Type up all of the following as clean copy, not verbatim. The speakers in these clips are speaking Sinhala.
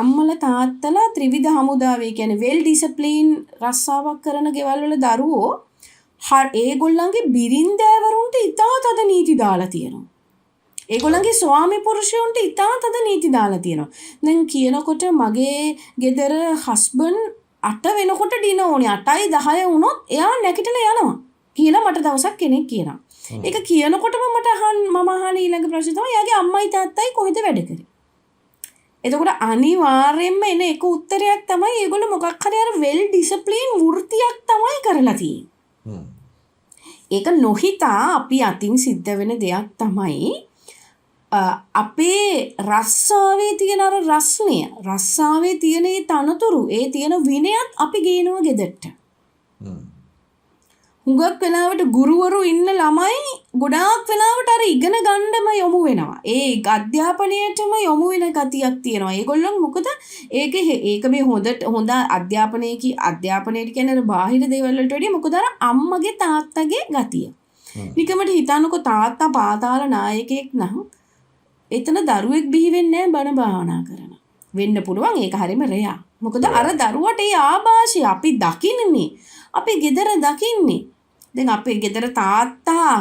අම්මලා තාත්තලා ත්‍රිවිධ හමුදාවේ කියන්නේ වෙල් ඩිසිප්ලින් රස්සාවක් කරන ගෙවල් වල දරුවෝ ඒගොල්ලන්ගේ බිරින්දෑවරුන්ට ඉතා තද නීති දාලා තියෙනවා. ඒගොල්ලන්ගේ ස්වාමි පුරුෂයන්ට ඉතා තද නීති දාලා තියෙනවා. දැන් කියනකොට මගේ ගෙදර හස්බන්ඩ් 8 වෙනකොට ඩින ඕනේ 8යි 10 වුණොත් එයා නැගිටලා යනවා කියලා මට දවසක් කෙනෙක් කියනවා. ඒක කියනකොටම මම අහන ඊළඟ ප්‍රශ්නේ තමයි යාගේ අම්මයි තාත්තයි කොහෙද වැඩ කරේ. එතකොට අනිවාර්යයෙන්ම එන එක උත්තරයක් තමයි ඒගොල්ලෝ මොකක් හරි අර වෙල් ඩිසිප්ලින් වෘත්තියක් තමයි කරලා තියෙන්නේ. ඒක නොහිතා අපි අතින් සිද්ධ වෙන දෙයක් තමයි අපේ රස්සාවේ තියෙන අර රස්නය රස්සාවේ තියෙන ඒ තනතුරු ඒ තියෙන විනයත් අපි ගේනවා ගෙදරට. හුඟක් වෙලාවට ගුරුවරු ඉන්න ළමයි ගොඩාක් වෙලාවට අර ඉගෙන ගන්නම යොමු වෙනවා. ඒ අධ්‍යාපනයේටම යොමු වෙන ගතියක් තියෙනවා. ඒගොල්ලන් මොකද ඒක මේ හොඳ අධ්‍යාපනයට කියන්නේ බාහිර දේවල් වලට වඩා මොකද අර අම්මගේ තාත්තගේ ගතිය. නිකමට හිතන්නකෝ තාත්තා පාතාල නායකයෙක් නම් එතන දරුවෙක් බිහි වෙන්නේ නැහැ බණ භාවනා කරන. වෙන්න පුළුවන් ඒක හරියම රෙයා. මොකද අර දරුවට ඒ ආభాෂය අපි දකින්නේ. අපි ගෙදර දකින්නේ. දැන් අපේ ගෙදර තාත්තා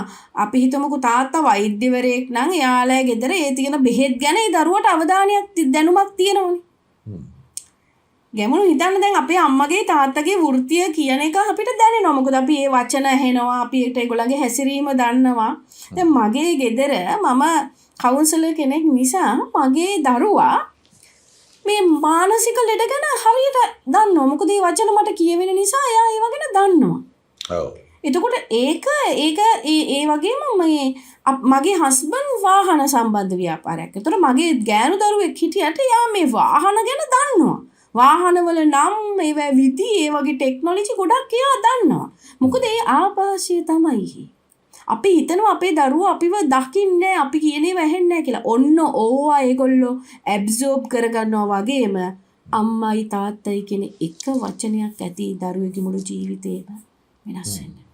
අපි හිතමුකෝ තාත්තා වෛද්‍යවරයෙක් නම් එයාලා ගෙදර ඒ තියෙන බෙහෙත් ගැන ඒ දරුවට අවධානයක් දැනුමක් තියෙනවනේ. ගැමුණු හිතන්න දැන් අපේ අම්මගේ තාත්තගේ වෘත්තිය කියන එක අපිට දැනෙනවා. මොකද අපි ඒ වචන ඇහෙනවා, අපි ඒගොල්ලන්ගේ හැසිරීම දන්නවා. දැන් මගේ ගෙදර මම කවුන්සලර් කෙනෙක් නිසා මගේ දරුවා මේ මානසික ලෙඩ ගැන හරියට දන්නවා. මොකද මේ වචන මට කියවෙන නිසා එයා ඒව ගැන දන්නවා. ඔව්. එතකොට ඒක ඒ වගේම මගේ හස්බන්ඩ් වාහන සම්බන්ධ ව්‍යාපාරයක්. ඒතර මගේ ගෑනු දරුවෙක් හිටියට එයා මේ වාහන ගැන දන්නවා. වාහනවල නම් ඒවා විදි ඒ වගේ ටෙක්නොලොජි ගොඩක් එයා දන්නවා. මොකද ඒ ආభాෂය තමයි. අපි හිතනවා අපේ දරුවෝ අපිව දකින්නේ අපි කියනේ වැහෙන්නේ නැහැ කියලා. ඔන්න ඕවා ඒගොල්ලෝ ඇබ්සෝබ් කරගන්නවා වගේම අම්මයි තාත්තයි කියන එක වචනයක් ඇති දරුවෙකුගේ මුළු ජීවිතේම වෙනස් වෙනවා.